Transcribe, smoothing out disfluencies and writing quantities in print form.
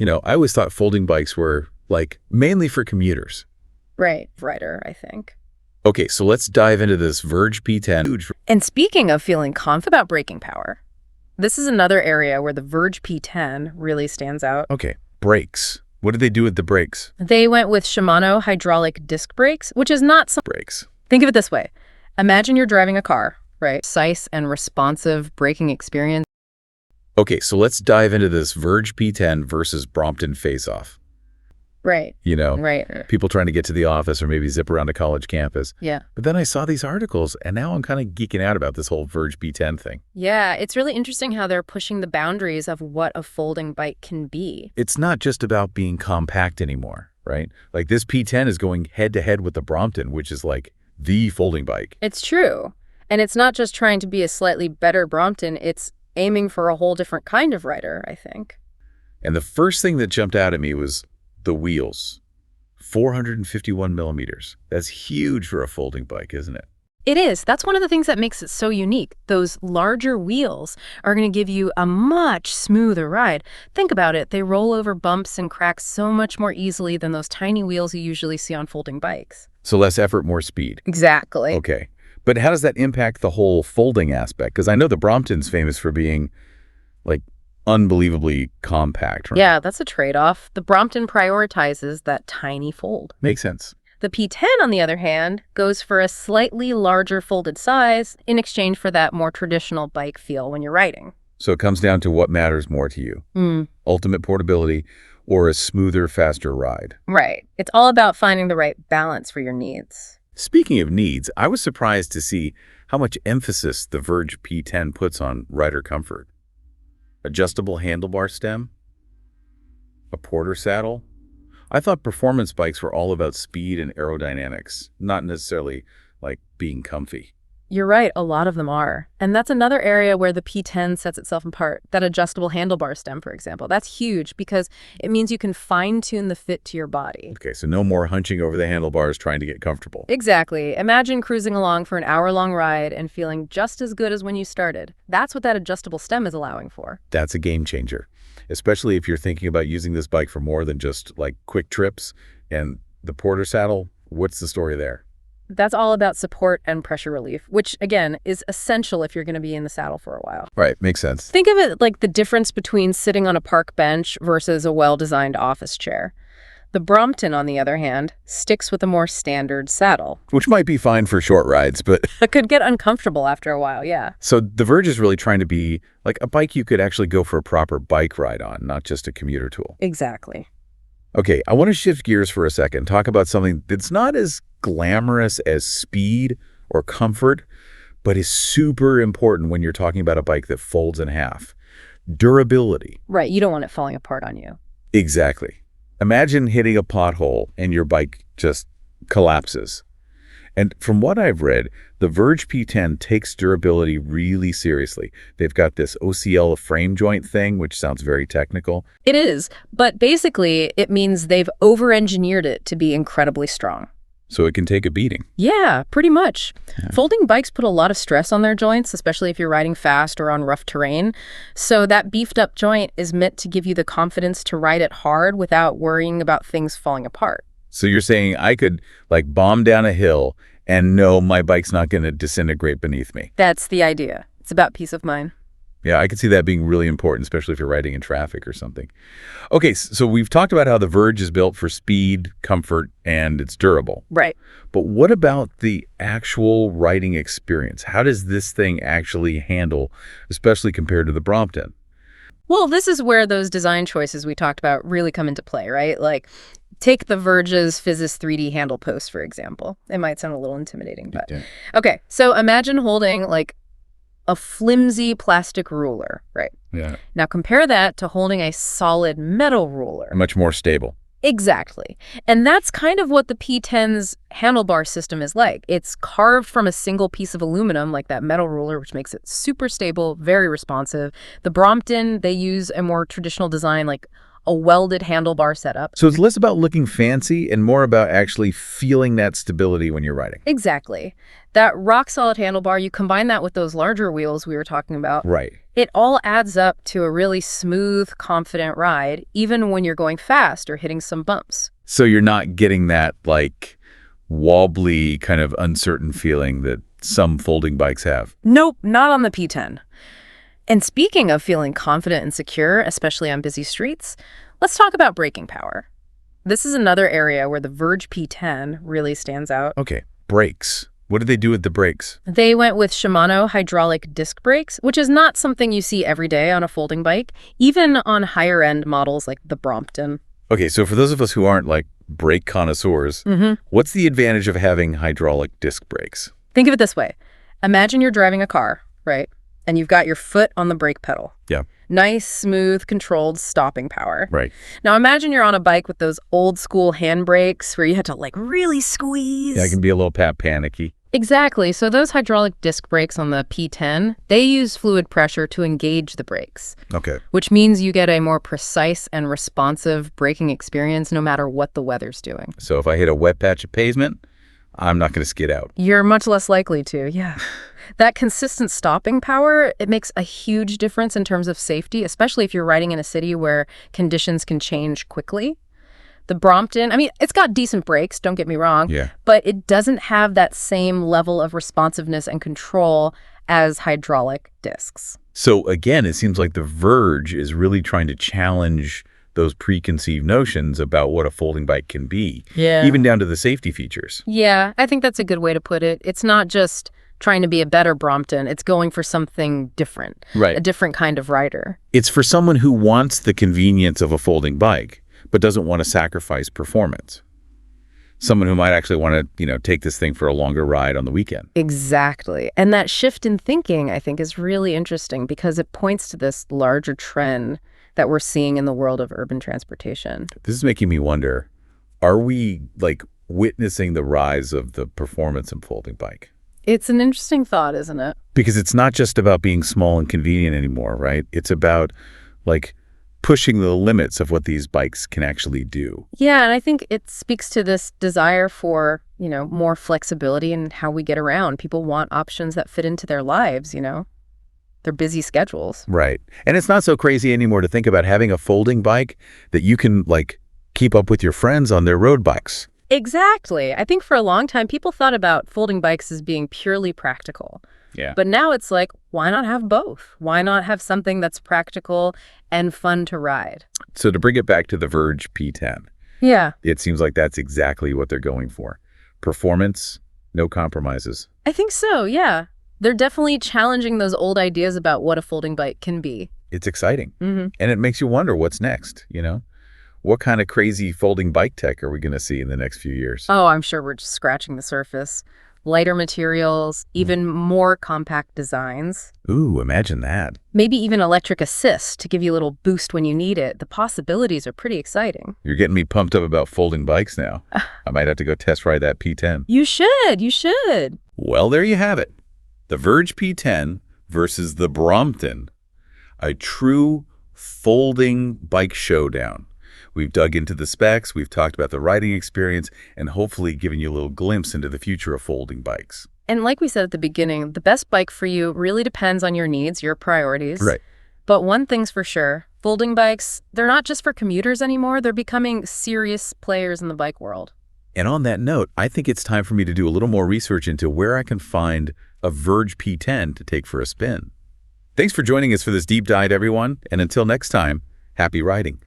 I always thought folding bikes were, like, mainly for commuters. Right. Rider, I think. Okay, so let's dive into this Verge P10. And speaking of feeling confident about braking power, this is another area where the Verge P10 really stands out. Okay, brakes. What did they do with the brakes? They went with Shimano hydraulic disc brakes, which is not some... Brakes. Think of it this way. Imagine you're driving a car, right? Precise and responsive braking experience. Okay, so let's dive into this Verge P10 versus Brompton face-off. Right. Right. People trying to get to the office or maybe zip around a college campus. Yeah. But then I saw these articles, and now I'm kind of geeking out about this whole Verge P10 thing. Yeah, it's really interesting how they're pushing the boundaries of what a folding bike can be. It's not just about being compact anymore, right? Like this P10 is going head-to-head with the Brompton, which is like the folding bike. It's true. And it's not just trying to be a slightly better Brompton, it's aiming for a whole different kind of rider, I think. And the first thing that jumped out at me was the wheels. 451 millimeters. That's huge for a folding bike, isn't it? It is. That's one of the things that makes it so unique. Those larger wheels are going to give you a much smoother ride. Think about it. They roll over bumps and cracks so much more easily than those tiny wheels you usually see on folding bikes. So less effort, more speed. Exactly. Okay. But how does that impact the whole folding aspect? Because I know the Brompton's famous for being, like, unbelievably compact. Right? Yeah, that's a trade-off. The Brompton prioritizes that tiny fold. Makes sense. The P10, on the other hand, goes for a slightly larger folded size in exchange for that more traditional bike feel when you're riding. So it comes down to what matters more to you. Ultimate portability or a smoother, faster ride. Right. It's all about finding the right balance for your needs. Speaking of needs, I was surprised to see how much emphasis the Verge P10 puts on rider comfort. Adjustable handlebar stem, a porter saddle. I thought performance bikes were all about speed and aerodynamics, not necessarily like being comfy. You're right, a lot of them are. And that's another area where the P10 sets itself apart. That adjustable handlebar stem, for example. That's huge because it means you can fine-tune the fit to your body. Okay, so no more hunching over the handlebars trying to get comfortable. Exactly. Imagine cruising along for an hour-long ride and feeling just as good as when you started. That's what that adjustable stem is allowing for. That's a game changer, especially if you're thinking about using this bike for more than just like quick trips. And the porter saddle, what's the story there? That's all about support and pressure relief, which, again, is essential if you're going to be in the saddle for a while. Right, makes sense. Think of it like the difference between sitting on a park bench versus a well-designed office chair. The Brompton, on the other hand, sticks with a more standard saddle. Which might be fine for short rides, but... It could get uncomfortable after a while, yeah. So the Verge is really trying to be like a bike you could actually go for a proper bike ride on, not just a commuter tool. Exactly. Okay, I want to shift gears for a second, talk about something that's not as glamorous as speed or comfort, but is super important when you're talking about a bike that folds in half. Durability. Right, you don't want it falling apart on you. Exactly. Imagine hitting a pothole and your bike just collapses. And from what I've read, the Verge P10 takes durability really seriously. They've got this OCL frame joint thing, which sounds very technical. It is, but basically it means they've over-engineered it to be incredibly strong. So it can take a beating. Yeah, pretty much. Yeah. Folding bikes put a lot of stress on their joints, especially if you're riding fast or on rough terrain. So that beefed up joint is meant to give you the confidence to ride it hard without worrying about things falling apart. So you're saying I could like bomb down a hill and know my bike's not going to disintegrate beneath me. That's the idea. It's about peace of mind. Yeah, I could see that being really important, especially if you're riding in traffic or something. Okay, so we've talked about how the Verge is built for speed, comfort, and it's durable. Right. But what about the actual riding experience? How does this thing actually handle, especially compared to the Brompton? Well, this is where those design choices we talked about really come into play, right? Like, take the Verge's Physis 3D handle post, for example. It might sound a little intimidating, but... Yeah. Okay, so imagine holding, like, a flimsy plastic ruler, right? Yeah. Now compare that to holding a solid metal ruler. Much more stable. Exactly. And that's kind of what the P10's handlebar system is like. It's carved from a single piece of aluminum, like that metal ruler, which makes it super stable, very responsive. The Brompton, they use a more traditional design, like a welded handlebar setup. So it's less about looking fancy and more about actually feeling that stability when you're riding. Exactly. That rock-solid handlebar, you combine that with those larger wheels we were talking about. Right. It all adds up to a really smooth, confident ride, even when you're going fast or hitting some bumps. So you're not getting that, like, wobbly, kind of uncertain feeling that some folding bikes have. Nope, not on the P10. And speaking of feeling confident and secure, especially on busy streets, let's talk about braking power. This is another area where the Verge P10 really stands out. Okay, brakes. What did they do with the brakes? They went with Shimano hydraulic disc brakes, which is not something you see every day on a folding bike, even on higher-end models like the Brompton. Okay, so for those of us who aren't, like, brake connoisseurs, what's the advantage of having hydraulic disc brakes? Think of it this way. Imagine you're driving a car, right? And you've got your foot on the brake pedal. Yeah. Nice, smooth, controlled stopping power. Right. Now imagine you're on a bike with those old school handbrakes where you had to like really squeeze. Yeah, it can be a little panicky. Exactly. So those hydraulic disc brakes on the P10, they use fluid pressure to engage the brakes. Okay. Which means you get a more precise and responsive braking experience no matter what the weather's doing. So if I hit a wet patch of pavement, I'm not going to skid out. You're much less likely to, yeah. That consistent stopping power, it makes a huge difference in terms of safety, especially if you're riding in a city where conditions can change quickly. The Brompton, I mean, it's got decent brakes, don't get me wrong, but it doesn't have that same level of responsiveness and control as hydraulic discs. So again, it seems like the Verge is really trying to challenge those preconceived notions about what a folding bike can be, even down to the safety features. Yeah, I think that's a good way to put it. It's not just trying to be a better Brompton, it's going for something different, Right. A different kind of rider. It's for someone who wants the convenience of a folding bike, but doesn't want to sacrifice performance. Someone who might actually want to, take this thing for a longer ride on the weekend. Exactly. And that shift in thinking, I think, is really interesting because it points to this larger trend that we're seeing in the world of urban transportation. This is making me wonder, are we, witnessing the rise of the performance and folding bike? It's an interesting thought, isn't it? Because it's not just about being small and convenient anymore, right? It's about, pushing the limits of what these bikes can actually do. Yeah, and I think it speaks to this desire for, more flexibility in how we get around. People want options that fit into their lives, their busy schedules. Right. And it's not so crazy anymore to think about having a folding bike that you can, keep up with your friends on their road bikes. Exactly. I think for a long time, people thought about folding bikes as being purely practical. Yeah. But now it's like, why not have both? Why not have something that's practical and fun to ride? So to bring it back to the Verge P10, Yeah. it seems like that's exactly what they're going for. Performance, no compromises. I think so, yeah. They're definitely challenging those old ideas about what a folding bike can be. It's exciting. And it makes you wonder what's next, What kind of crazy folding bike tech are we going to see in the next few years? Oh, I'm sure we're just scratching the surface. Lighter materials, even more compact designs. Ooh, imagine that. Maybe even electric assist to give you a little boost when you need it. The possibilities are pretty exciting. You're getting me pumped up about folding bikes now. I might have to go test ride that P10. You should. Well, there you have it. The Verge P10 versus the Brompton. A true folding bike showdown. We've dug into the specs, we've talked about the riding experience, and hopefully given you a little glimpse into the future of folding bikes. And like we said at the beginning, the best bike for you really depends on your needs, your priorities. Right. But one thing's for sure, folding bikes, they're not just for commuters anymore, they're becoming serious players in the bike world. And on that note, I think it's time for me to do a little more research into where I can find a Verge P10 to take for a spin. Thanks for joining us for this deep dive, everyone, and until next time, happy riding.